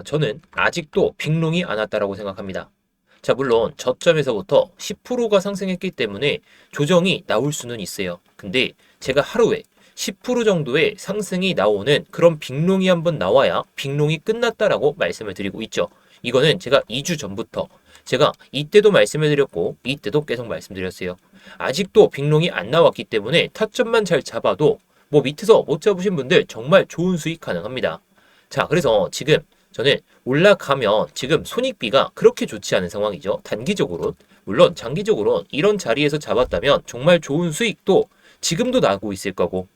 저는 아직도 빅롱이 안 왔다라고 생각합니다. 물론 저점에서부터 10%가 상승했기 때문에 조정이 나올 수는 있어요. 근데 제가 하루에 10% 정도의 상승이 나오는 그런 빅롱이 한번 나와야 빅롱이 끝났다라고 말씀을 드리고 있죠. 이거는 제가 2주 전부터 제가 이때도 말씀을 드렸고 이때도 계속 말씀드렸어요. 아직도 빅롱이 안 나왔기 때문에 타점만 잘 잡아도 뭐 밑에서 못 잡으신 분들 정말 좋은 수익 가능합니다. 그래서 지금 저는 올라가면 지금 손익비가 그렇게 좋지 않은 상황이죠. 단기적으로. 물론 장기적으로 이런 자리에서 잡았다면 정말 좋은 수익도 지금도 나고 있을 거고,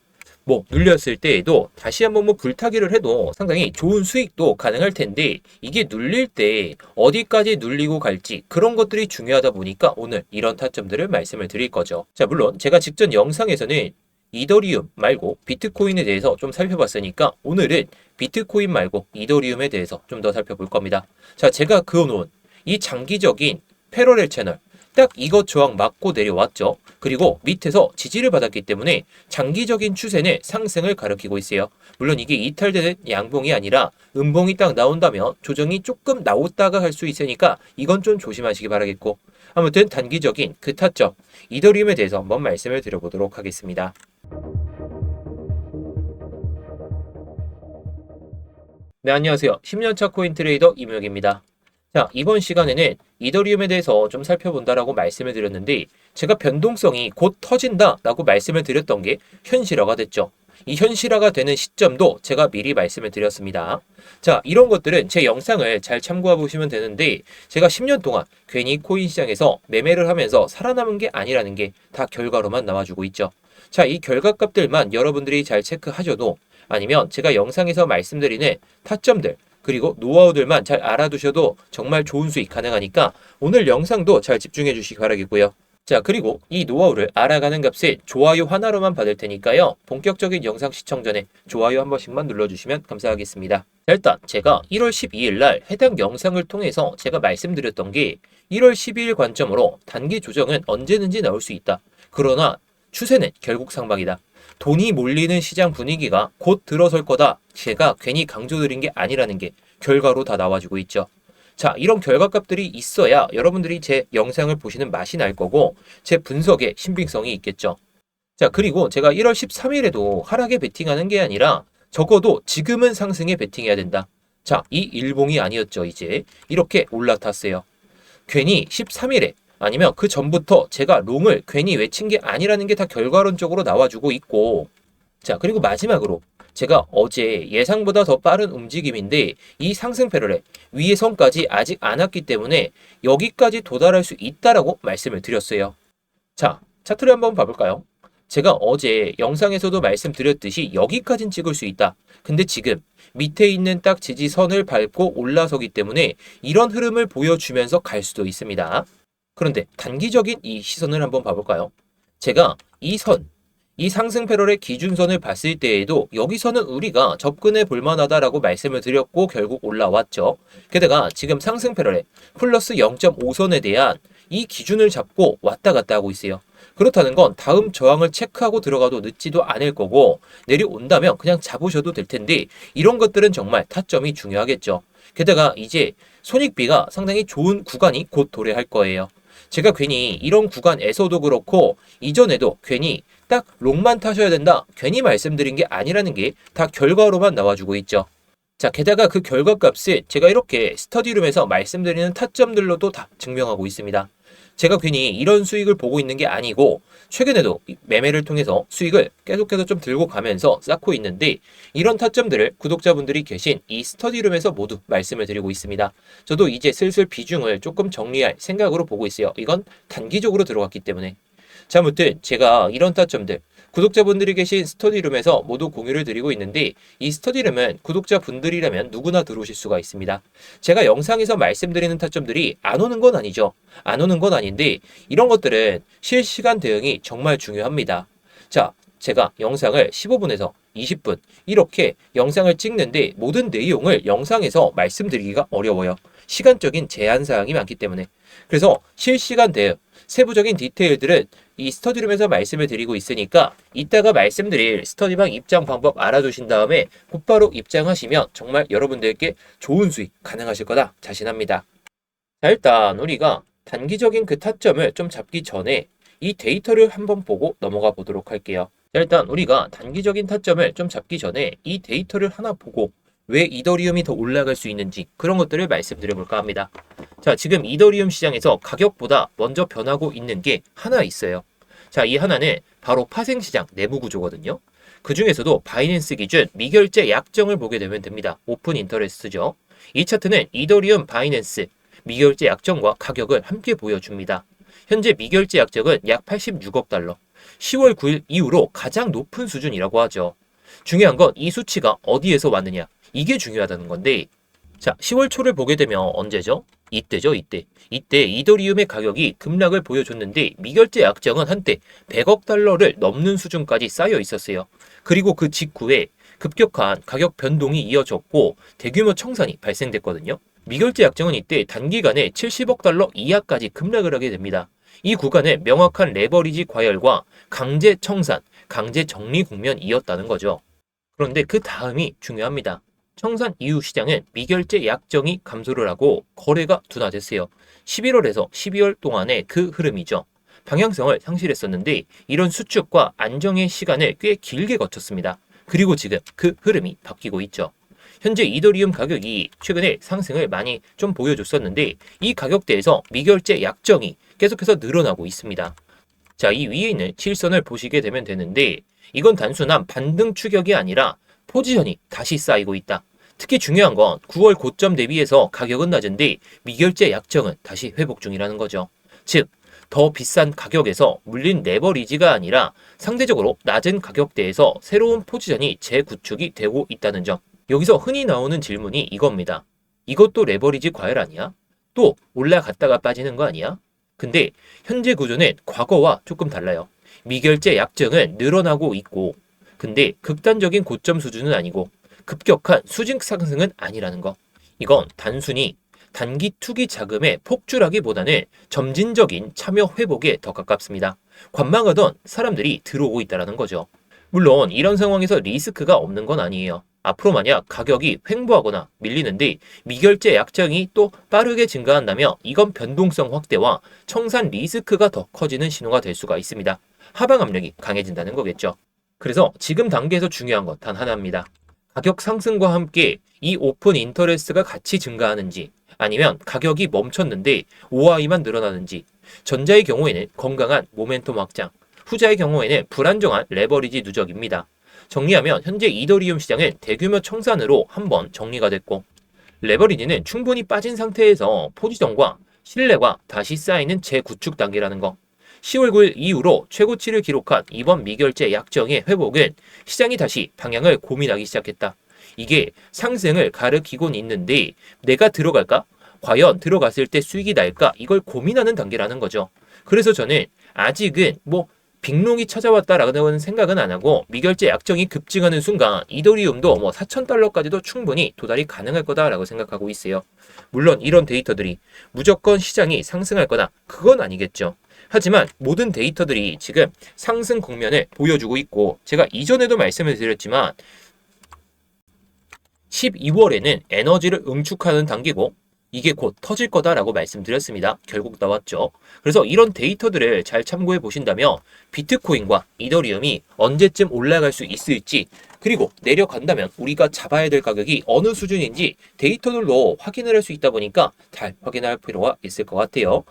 뭐 눌렸을 때에도 다시 한번 뭐 불타기를 해도 상당히 좋은 수익도 가능할 텐데, 이게 눌릴 때 어디까지 눌리고 갈지 그런 것들이 중요하다 보니까 오늘 이런 타점들을 말씀을 드릴 거죠. 물론 제가 직전 영상에서는 이더리움 말고 비트코인에 대해서 좀 살펴봤으니까 오늘은 비트코인 말고 이더리움에 대해서 좀 더 살펴볼 겁니다. 제가 그어놓은 이 장기적인 패러렐 채널, 딱 이것 저항 맞고 내려왔죠. 그리고 밑에서 지지를 받았기 때문에 장기적인 추세는 상승을 가리키고 있어요. 물론 이게 이탈되는 양봉이 아니라 음봉이 딱 나온다면 조정이 조금 나왔다가 할 수 있으니까 이건 좀 조심하시기 바라겠고, 아무튼 단기적인 그 타점 이더리움에 대해서 한번 말씀을 드려보도록 하겠습니다. 네, 안녕하세요. 10년차 코인 트레이더 이무혁입니다. 이번 시간에는 이더리움에 대해서 좀 살펴본다라고 말씀을 드렸는데, 제가 변동성이 곧 터진다라고 말씀을 드렸던 게 현실화가 됐죠. 이 현실화가 되는 시점도 제가 미리 말씀을 드렸습니다. 이런 것들은 제 영상을 잘 참고해 보시면 되는데, 제가 10년 동안 괜히 코인 시장에서 매매를 하면서 살아남은 게 아니라는 게 다 결과로만 나와주고 있죠. 이 결과값들만 여러분들이 잘 체크하셔도, 아니면 제가 영상에서 말씀드리는 타점들 그리고 노하우들만 잘 알아두셔도 정말 좋은 수익 가능하니까 오늘 영상도 잘 집중해 주시기 바라겠고요. 그리고 이 노하우를 알아가는 값은 좋아요 하나로만 받을 테니까요. 본격적인 영상 시청 전에 좋아요 한 번씩만 눌러주시면 감사하겠습니다. 일단 제가 1월 12일 날 해당 영상을 통해서 제가 말씀드렸던 게 1월 12일 관점으로 단기 조정은 언제든지 나올 수 있다. 그러나 추세는 결국 상방이다. 돈이 몰리는 시장 분위기가 곧 들어설 거다. 제가 괜히 강조드린 게 아니라는 게 결과로 다 나와주고 있죠. 이런 결과값들이 있어야 여러분들이 제 영상을 보시는 맛이 날 거고 제 분석에 신빙성이 있겠죠. 그리고 제가 1월 13일에도 하락에 베팅하는 게 아니라 적어도 지금은 상승에 베팅해야 된다. 이 일봉이 아니었죠. 이제 이렇게 올라탔어요. 괜히 13일에 아니면 그 전부터 제가 롱을 괜히 외친 게 아니라는 게 다 결과론적으로 나와주고 있고, 그리고 마지막으로 제가 어제 예상보다 더 빠른 움직임인데 이 상승 패러렐 위의 선까지 아직 안 왔기 때문에 여기까지 도달할 수 있다라고 말씀을 드렸어요. 차트를 한번 봐볼까요? 제가 어제 영상에서도 말씀드렸듯이 여기까진 찍을 수 있다. 근데 지금 밑에 있는 딱 지지선을 밟고 올라서기 때문에 이런 흐름을 보여주면서 갈 수도 있습니다. 그런데 단기적인 이 시선을 한번 봐볼까요? 제가 이 선, 이 상승 패럴의 기준선을 봤을 때에도 여기서는 우리가 접근해 볼 만하다라고 말씀을 드렸고 결국 올라왔죠. 게다가 지금 상승 패럴의 플러스 0.5선에 대한 이 기준을 잡고 왔다 갔다 하고 있어요. 그렇다는 건 다음 저항을 체크하고 들어가도 늦지도 않을 거고 내려온다면 그냥 잡으셔도 될 텐데 이런 것들은 정말 타점이 중요하겠죠. 게다가 이제 손익비가 상당히 좋은 구간이 곧 도래할 거예요. 제가 괜히 이런 구간에서도 그렇고 이전에도 괜히 딱 롱만 타셔야 된다 괜히 말씀드린 게 아니라는 게 다 결과로만 나와주고 있죠. 게다가 그 결과값을 제가 이렇게 스터디룸에서 말씀드리는 타점들로도 다 증명하고 있습니다. 제가 괜히 이런 수익을 보고 있는 게 아니고 최근에도 매매를 통해서 수익을 계속해서 좀 들고 가면서 쌓고 있는데 이런 타점들을 구독자분들이 계신 이 스터디룸에서 모두 말씀을 드리고 있습니다. 저도 이제 슬슬 비중을 조금 정리할 생각으로 보고 있어요. 이건 단기적으로 들어갔기 때문에. 아무튼 제가 이런 타점들 구독자분들이 계신 스터디룸에서 모두 공유를 드리고 있는데 이 스터디룸은 구독자분들이라면 누구나 들어오실 수가 있습니다. 제가 영상에서 말씀드리는 타점들이 안 오는 건 아니죠. 안 오는 건 아닌데 이런 것들은 실시간 대응이 정말 중요합니다. 제가 영상을 15분에서 20분 이렇게 영상을 찍는데 모든 내용을 영상에서 말씀드리기가 어려워요. 시간적인 제한 사항이 많기 때문에. 그래서 실시간 대응, 세부적인 디테일들은 이 스터디룸에서 말씀을 드리고 있으니까 이따가 말씀드릴 스터디방 입장 방법 알아두신 다음에 곧바로 입장하시면 정말 여러분들께 좋은 수익 가능하실 거다 자신합니다. 자, 일단 우리가 단기적인 그 타점을 좀 잡기 전에 이 데이터를 한번 보고 넘어가 보도록 할게요. 자, 일단 우리가 단기적인 타점을 좀 잡기 전에 이 데이터를 하나 보고 왜 이더리움이 더 올라갈 수 있는지 그런 것들을 말씀드려 볼까 합니다. 자, 지금 이더리움 시장에서 가격보다 먼저 변하고 있는 게 하나 있어요. 자, 이 하나는 바로 파생시장 내부 구조거든요. 그 중에서도 바이낸스 기준 미결제 약정을 보게 되면 됩니다. 오픈 인터레스트죠. 이 차트는 이더리움 바이낸스 미결제 약정과 가격을 함께 보여줍니다. 현재 미결제 약정은 약 86억 달러. 10월 9일 이후로 가장 높은 수준이라고 하죠. 중요한 건 이 수치가 어디에서 왔느냐. 이게 중요하다는 건데, 자, 10월 초를 보게 되면 언제죠? 이때죠, 이때. 이때 이더리움의 가격이 급락을 보여줬는데 미결제 약정은 한때 100억 달러를 넘는 수준까지 쌓여 있었어요. 그리고 그 직후에 급격한 가격 변동이 이어졌고 대규모 청산이 발생됐거든요. 미결제 약정은 이때 단기간에 70억 달러 이하까지 급락을 하게 됩니다. 이 구간은 명확한 레버리지 과열과 강제 청산, 강제 정리 국면이었다는 거죠. 그런데 그 다음이 중요합니다. 청산 이후 시장은 미결제 약정이 감소를 하고 거래가 둔화됐어요. 11월에서 12월 동안의 그 흐름이죠. 방향성을 상실했었는데 이런 수축과 안정의 시간을 꽤 길게 거쳤습니다. 그리고 지금 그 흐름이 바뀌고 있죠. 현재 이더리움 가격이 최근에 상승을 많이 좀 보여줬었는데 이 가격대에서 미결제 약정이 계속해서 늘어나고 있습니다. 자, 이 위에 있는 실선을 보시게 되면 되는데 이건 단순한 반등 추격이 아니라 포지션이 다시 쌓이고 있다. 특히 중요한 건 9월 고점 대비해서 가격은 낮은데 미결제 약정은 다시 회복 중이라는 거죠. 즉, 더 비싼 가격에서 물린 레버리지가 아니라 상대적으로 낮은 가격대에서 새로운 포지션이 재구축이 되고 있다는 점. 여기서 흔히 나오는 질문이 이겁니다. 이것도 레버리지 과열 아니야? 또 올라갔다가 빠지는 거 아니야? 근데 현재 구조는 과거와 조금 달라요. 미결제 약정은 늘어나고 있고 근데 극단적인 고점 수준은 아니고 급격한 수직 상승은 아니라는 거. 이건 단순히 단기 투기 자금의 폭주라기보다는 점진적인 참여 회복에 더 가깝습니다. 관망하던 사람들이 들어오고 있다는 거죠. 물론 이런 상황에서 리스크가 없는 건 아니에요. 앞으로 만약 가격이 횡보하거나 밀리는데 미결제 약정이 또 빠르게 증가한다면 이건 변동성 확대와 청산 리스크가 더 커지는 신호가 될 수가 있습니다. 하방 압력이 강해진다는 거겠죠. 그래서 지금 단계에서 중요한 건 단 하나입니다. 가격 상승과 함께 이 오픈 인터레스트가 같이 증가하는지 아니면 가격이 멈췄는데 OI만 늘어나는지 전자의 경우에는 건강한 모멘텀 확장, 후자의 경우에는 불안정한 레버리지 누적입니다. 정리하면 현재 이더리움 시장은 대규모 청산으로 한번 정리가 됐고 레버리지는 충분히 빠진 상태에서 포지션과 신뢰가 다시 쌓이는 재구축 단계라는 거. 10월 9일 이후로 최고치를 기록한 이번 미결제 약정의 회복은 시장이 다시 방향을 고민하기 시작했다. 이게 상승을 가리키곤 있는데 내가 들어갈까? 과연 들어갔을 때 수익이 날까? 이걸 고민하는 단계라는 거죠. 그래서 저는 아직은 빅롱이 찾아왔다라는 생각은 안 하고 미결제 약정이 급증하는 순간 이더리움도 4,000달러까지도 충분히 도달이 가능할 거다라고 생각하고 있어요. 물론 이런 데이터들이 무조건 시장이 상승할 거다. 그건 아니겠죠. 하지만 모든 데이터들이 지금 상승 국면을 보여주고 있고 제가 이전에도 말씀을 드렸지만 12월에는 에너지를 응축하는 단계고 이게 곧 터질 거다라고 말씀드렸습니다. 결국 나왔죠. 그래서 이런 데이터들을 잘 참고해 보신다면 비트코인과 이더리움이 언제쯤 올라갈 수 있을지 그리고 내려간다면 우리가 잡아야 될 가격이 어느 수준인지 데이터들로 확인을 할 수 있다 보니까 잘 확인할 필요가 있을 것 같아요.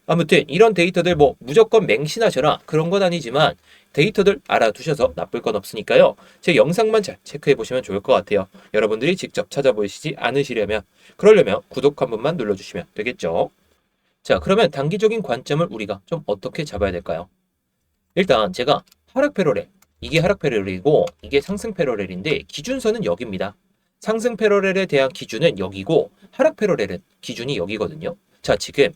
아무튼 이런 데이터들 무조건 맹신하셔라 그런 건 아니지만 데이터들 알아두셔서 나쁠 건 없으니까요. 제 영상만 잘 체크해 보시면 좋을 것 같아요. 여러분들이 직접 찾아보시지 않으시려면 그러려면 구독 한 번만 눌러주시면 되겠죠. 자, 그러면 단기적인 관점을 우리가 좀 어떻게 잡아야 될까요? 일단 제가 하락 패러렐, 이게 하락 패러렐이고 이게 상승 패러렐인데 기준선은 여기입니다. 상승 패러렐에 대한 기준은 여기고 하락 패러렐은 기준이 여기거든요. 자, 지금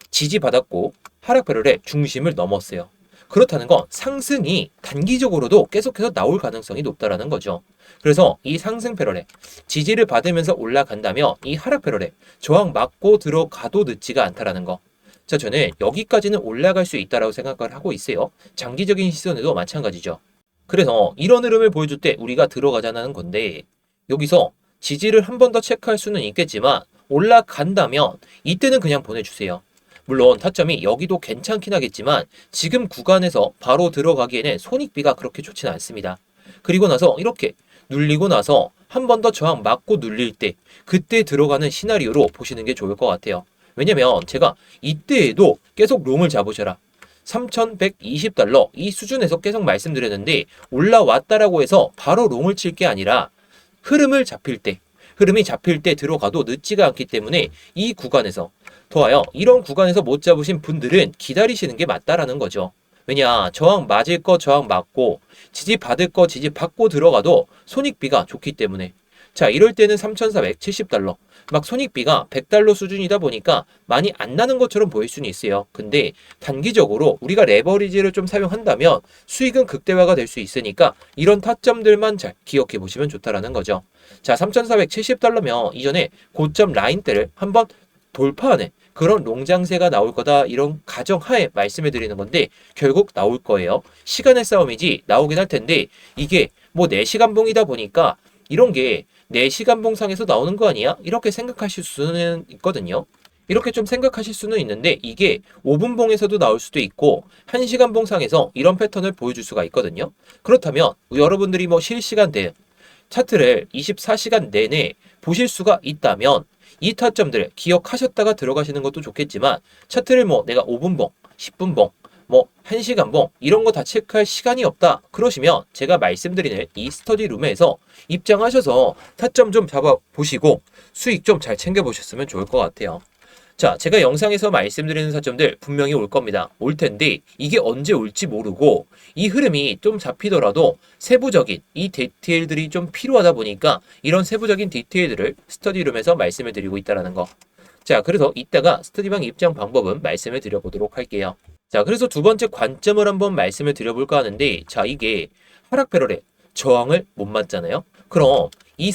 지지받았고 하락 패러렐 중심을 넘었어요. 그렇다는 건 상승이 단기적으로도 계속해서 나올 가능성이 높다라는 거죠. 그래서 이 상승 패러렐, 지지를 받으면서 올라간다면 이 하락 패러렐, 저항 맞고 들어가도 늦지가 않다라는 거. 자, 저는 여기까지는 올라갈 수 있다라고 생각을 하고 있어요. 장기적인 시선에도 마찬가지죠. 그래서 이런 흐름을 보여줄 때 우리가 들어가자는 건데, 여기서 지지를 한 번 더 체크할 수는 있겠지만 올라간다면 이때는 그냥 보내주세요. 물론 타점이 여기도 괜찮긴 하겠지만 지금 구간에서 바로 들어가기에는 손익비가 그렇게 좋지는 않습니다. 그리고 나서 이렇게 눌리고 나서 한 번 더 저항 맞고 눌릴 때 그때 들어가는 시나리오로 보시는 게 좋을 것 같아요. 왜냐면 제가 이때에도 계속 롱을 잡으셔라. 3,120달러 이 수준에서 계속 말씀드렸는데 올라왔다라고 해서 바로 롱을 칠 게 아니라 흐름을 잡힐 때, 흐름이 잡힐 때 들어가도 늦지가 않기 때문에 이 구간에서 더하여 이런 구간에서 못 잡으신 분들은 기다리시는 게 맞다라는 거죠. 왜냐, 저항 맞을 거 저항 맞고 지지 받을 거 지지 받고 들어가도 손익비가 좋기 때문에. 자, 이럴 때는 3,470달러 막 손익비가 100달러 수준이다 보니까 많이 안 나는 것처럼 보일 수는 있어요. 근데 단기적으로 우리가 레버리지를 좀 사용한다면 수익은 극대화가 될 수 있으니까 이런 타점들만 잘 기억해 보시면 좋다라는 거죠. 자, 3,470달러면 이전에 고점 라인대를 한번 돌파하는 그런 롱장세가 나올 거다, 이런 가정하에 말씀해 드리는 건데 결국 나올 거예요. 시간의 싸움이지 나오긴 할 텐데 이게 뭐 4시간 봉이다 보니까 이런 게 4시간 봉상에서 나오는 거 아니야? 이렇게 생각하실 수는 있거든요. 이렇게 좀 생각하실 수는 있는데 이게 5분 봉에서도 나올 수도 있고 1시간 봉상에서 이런 패턴을 보여줄 수가 있거든요. 그렇다면 여러분들이 뭐 실시간 대응 차트를 24시간 내내 보실 수가 있다면 이 타점들을 기억하셨다가 들어가시는 것도 좋겠지만 차트를 뭐 내가 5분 봉, 10분 봉, 뭐 1시간 봉 이런 거 다 체크할 시간이 없다 그러시면 제가 말씀드리는 이 스터디룸에서 입장하셔서 타점 좀 잡아보시고 수익 좀 잘 챙겨보셨으면 좋을 것 같아요. 자, 제가 영상에서 말씀드리는 타점들 분명히 올 겁니다. 올 텐데 이게 언제 올지 모르고 이 흐름이 좀 잡히더라도 세부적인 이 디테일들이 좀 필요하다 보니까 이런 세부적인 디테일들을 스터디룸에서 말씀을 드리고 있다는 거. 자, 그래서 이따가 스터디방 입장 방법은 말씀을 드려보도록 할게요. 자, 그래서 두 번째 관점을 한번 말씀을 드려볼까 하는데, 자, 이게 하락 패러렐 저항을 못 맞잖아요. 그럼 이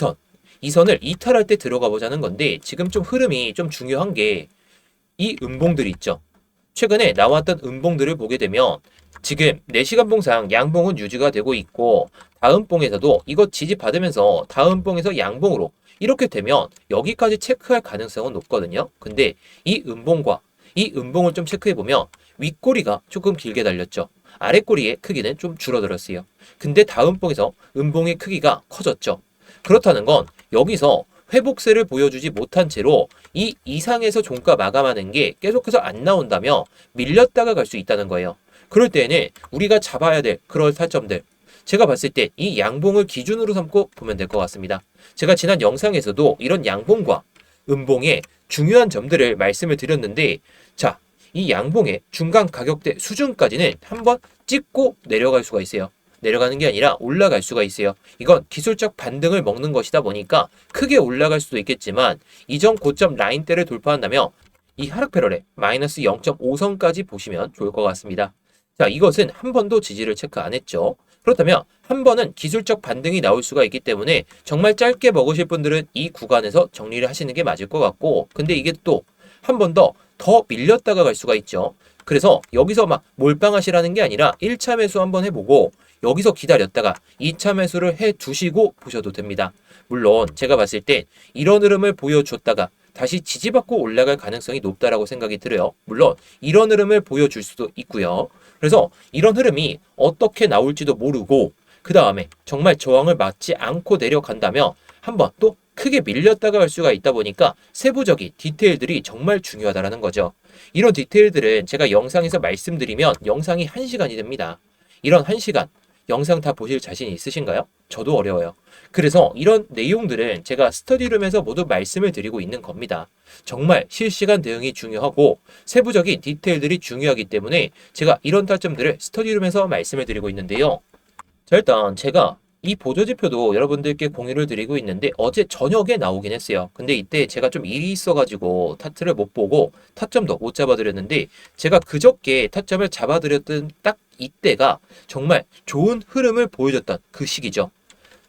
선을 이탈할 때 들어가 보자는 건데, 지금 좀 흐름이 좀 중요한 게 이 음봉들이 있죠. 최근에 나왔던 음봉들을 보게 되면 지금 4시간 봉상 양봉은 유지가 되고 있고 다음 봉에서도 이거 지지받으면서 다음 봉에서 양봉으로 이렇게 되면 여기까지 체크할 가능성은 높거든요. 근데 이 음봉과 이 음봉을 좀 체크해보면 윗꼬리가 조금 길게 달렸죠. 아랫꼬리의 크기는 좀 줄어들었어요. 근데 다음 봉에서 음봉의 크기가 커졌죠. 그렇다는 건 여기서 회복세를 보여주지 못한 채로 이 이상에서 종가 마감하는 게 계속해서 안 나온다면 밀렸다가 갈 수 있다는 거예요. 그럴 때에는 우리가 잡아야 될 그런 타점들, 제가 봤을 때 이 양봉을 기준으로 삼고 보면 될 것 같습니다. 제가 지난 영상에서도 이런 양봉과 음봉의 중요한 점들을 말씀을 드렸는데, 자, 이 양봉의 중간 가격대 수준까지는 한번 찍고 내려갈 수가 있어요. 내려가는 게 아니라 올라갈 수가 있어요. 이건 기술적 반등을 먹는 것이다 보니까 크게 올라갈 수도 있겠지만 이전 고점 라인대를 돌파한다면 이 하락 패러렐 마이너스 0.5선까지 보시면 좋을 것 같습니다. 자, 이것은 한 번도 지지를 체크 안 했죠. 그렇다면 한 번은 기술적 반등이 나올 수가 있기 때문에 정말 짧게 먹으실 분들은 이 구간에서 정리를 하시는 게 맞을 것 같고, 근데 이게 또 한 번 더 밀렸다가 갈 수가 있죠. 그래서 여기서 막 몰빵하시라는 게 아니라 1차 매수 한번 해보고 여기서 기다렸다가 2차 매수를 해 두시고 보셔도 됩니다. 물론 제가 봤을 때 이런 흐름을 보여줬다가 다시 지지받고 올라갈 가능성이 높다라고 생각이 들어요. 물론 이런 흐름을 보여줄 수도 있고요. 그래서 이런 흐름이 어떻게 나올지도 모르고 그 다음에 정말 저항을 맞지 않고 내려간다면 한번 또 크게 밀렸다가 갈 수가 있다 보니까 세부적인 디테일들이 정말 중요하다는 거죠. 이런 디테일들은 제가 영상에서 말씀드리면 영상이 1시간이 됩니다. 이런 1시간 영상 다 보실 자신 있으신가요? 저도 어려워요. 그래서 이런 내용들은 제가 스터디룸에서 모두 말씀을 드리고 있는 겁니다. 정말 실시간 대응이 중요하고 세부적인 디테일들이 중요하기 때문에 제가 이런 타점들을 스터디룸에서 말씀을 드리고 있는데요. 자, 일단 제가 이 보조지표도 여러분들께 공유를 드리고 있는데 어제 저녁에 나오긴 했어요. 근데 이때 제가 좀 일이 있어가지고 타트를 못 보고 타점도 못 잡아드렸는데 제가 그저께 타점을 잡아드렸던 딱 이때가 정말 좋은 흐름을 보여줬던 그 시기죠.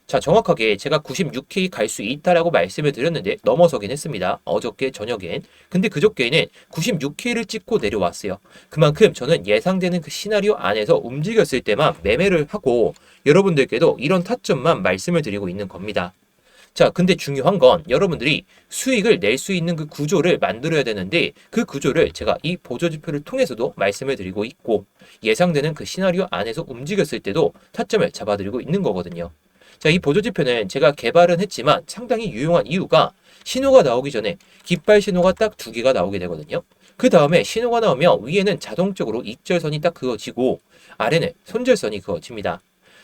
자, 정확하게 제가 96K 갈 수 있다라고 말씀을 드렸는데 넘어서긴 했습니다. 어저께 저녁엔. 근데 그저께는 96K를 찍고 내려왔어요. 그만큼 저는 예상되는 그 시나리오 안에서 움직였을 때만 매매를 하고 여러분들께도 이런 타점만 말씀을 드리고 있는 겁니다. 자, 근데 중요한 건 여러분들이 수익을 낼 수 있는 그 구조를 만들어야 되는데 그 구조를 제가 이 보조지표를 통해서도 말씀을 드리고 있고 예상되는 그 시나리오 안에서 움직였을 때도 타점을 잡아드리고 있는 거거든요. 자, 이 보조지표는 제가 개발은 했지만 상당히 유용한 이유가 신호가 나오기 전에 깃발 신호가 딱 2개가 나오게 되거든요. 그 다음에 신호가 나오면 위에는 자동적으로 익절선이 딱 그어지고 아래는 손절선이 그어집니다.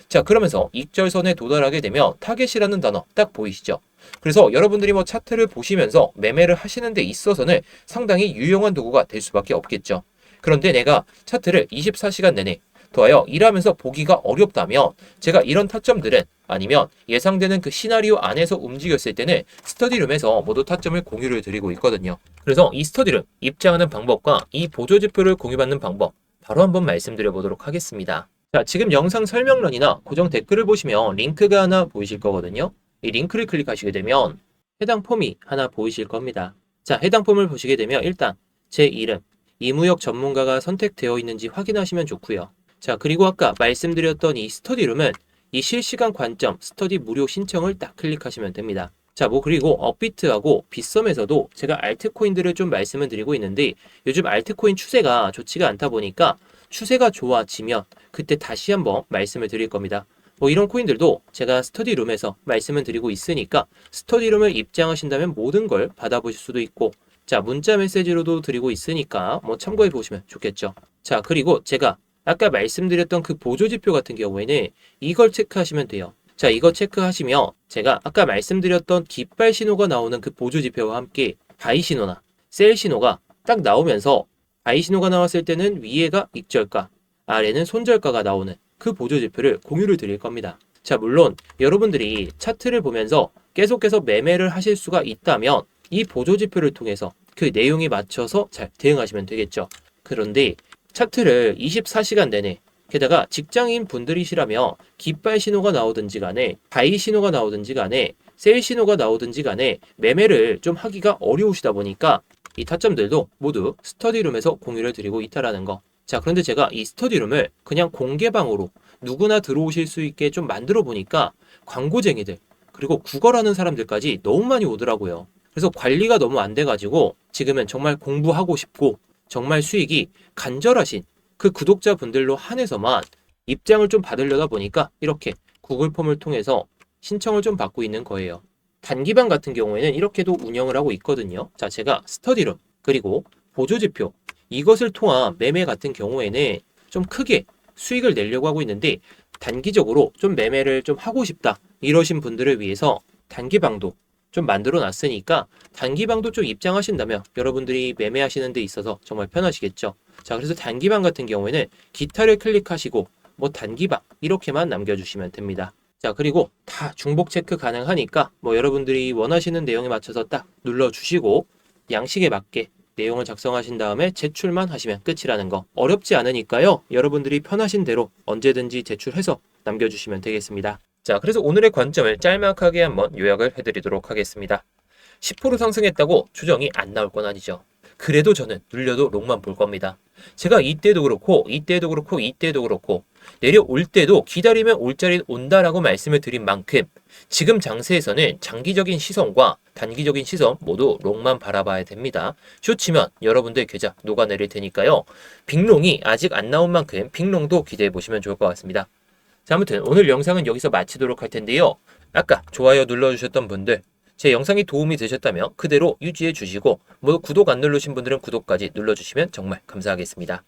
자, 그러면서 익절선에 도달하게 되면 타겟이라는 단어 딱 보이시죠? 그래서 여러분들이 뭐 차트를 보시면서 매매를 하시는 데 있어서는 상당히 유용한 도구가 될 수밖에 없겠죠. 그런데 내가 차트를 24시간 내내 더하여 일하면서 보기가 어렵다면 제가 이런 타점들은 아니면 예상되는 그 시나리오 안에서 움직였을 때는 스터디룸에서 모두 타점을 공유를 드리고 있거든요. 그래서 이 스터디룸 입장하는 방법과 이 보조지표를 공유받는 방법 바로 한번 말씀드려 보도록 하겠습니다. 자, 지금 영상 설명란이나 고정 댓글을 보시면 링크가 하나 보이실 거거든요. 이 링크를 클릭하시게 되면 해당 폼이 하나 보이실 겁니다. 자, 해당 폼을 보시게 되면 일단 제 이름, 이무역 전문가가 선택되어 있는지 확인하시면 좋고요. 자, 그리고 아까 말씀드렸던 이 스터디룸은 이 실시간 관점 스터디 무료 신청을 딱 클릭하시면 됩니다. 자, 뭐 그리고 업비트하고 빗썸에서도 제가 알트코인들을 좀 말씀을 드리고 있는데 요즘 알트코인 추세가 좋지가 않다 보니까 추세가 좋아지면 그때 다시 한번 말씀을 드릴 겁니다. 뭐 이런 코인들도 제가 스터디룸에서 말씀을 드리고 있으니까 스터디룸을 입장하신다면 모든 걸 받아보실 수도 있고 자, 문자 메시지로도 드리고 있으니까 뭐 참고해 보시면 좋겠죠. 자, 그리고 제가 아까 말씀드렸던 그 보조지표 같은 경우에는 이걸 체크하시면 돼요. 자, 이거 체크하시면 제가 아까 말씀드렸던 깃발 신호가 나오는 그 보조지표와 함께 바이 신호나 셀 신호가 딱 나오면서 바이 신호가 나왔을 때는 위에가 익절가, 아래는 손절가가 나오는 그 보조지표를 공유를 드릴 겁니다. 자, 물론 여러분들이 차트를 보면서 계속해서 매매를 하실 수가 있다면 이 보조지표를 통해서 그 내용에 맞춰서 잘 대응하시면 되겠죠. 그런데 차트를 24시간 내내 게다가 직장인 분들이시라면 깃발 신호가 나오든지 간에 바이 신호가 나오든지 간에 셀 신호가 나오든지 간에 매매를 좀 하기가 어려우시다 보니까 이 타점들도 모두 스터디룸에서 공유를 드리고 있다라는 거. 자, 그런데 제가 이 스터디룸을 그냥 공개방으로 누구나 들어오실 수 있게 좀 만들어 보니까 광고쟁이들 그리고 구걸하는 사람들까지 너무 많이 오더라고요. 그래서 관리가 너무 안 돼가지고 지금은 정말 공부하고 싶고 정말 수익이 간절하신 그 구독자분들로 한해서만 입장을 좀 받으려다 보니까 이렇게 구글 폼을 통해서 신청을 좀 받고 있는 거예요. 단기방 같은 경우에는 이렇게도 운영을 하고 있거든요. 자, 제가 스터디룸 그리고 보조지표 이것을 통한 매매 같은 경우에는 좀 크게 수익을 내려고 하고 있는데 단기적으로 좀 매매를 좀 하고 싶다 이러신 분들을 위해서 단기방도 좀 만들어 놨으니까 단기방도 좀 입장하신다면 여러분들이 매매하시는 데 있어서 정말 편하시겠죠. 자, 그래서 단기방 같은 경우에는 기타를 클릭하시고 뭐 단기방 이렇게만 남겨주시면 됩니다. 자, 그리고 다 중복 체크 가능하니까 뭐 여러분들이 원하시는 내용에 맞춰서 딱 눌러주시고 양식에 맞게 내용을 작성하신 다음에 제출만 하시면 끝이라는 거. 어렵지 않으니까요. 여러분들이 편하신 대로 언제든지 제출해서 남겨주시면 되겠습니다. 자, 그래서 오늘의 관점을 짤막하게 한번 요약을 해드리도록 하겠습니다. 10% 상승했다고 조정이 안 나올 건 아니죠. 그래도 저는 눌려도 롱만 볼 겁니다. 제가 이때도 그렇고 이때도 그렇고 이때도 그렇고 내려올 때도 기다리면 올 자리는 온다라고 말씀을 드린 만큼 지금 장세에서는 장기적인 시선과 단기적인 시선 모두 롱만 바라봐야 됩니다. 쇼치면 여러분들 계좌 녹아내릴 테니까요. 빅롱이 아직 안 나온 만큼 빅롱도 기대해 보시면 좋을 것 같습니다. 자, 아무튼 오늘 영상은 여기서 마치도록 할 텐데요. 아까 좋아요 눌러주셨던 분들 제 영상이 도움이 되셨다면 그대로 유지해 주시고 구독 안 누르신 분들은 구독까지 눌러주시면 정말 감사하겠습니다.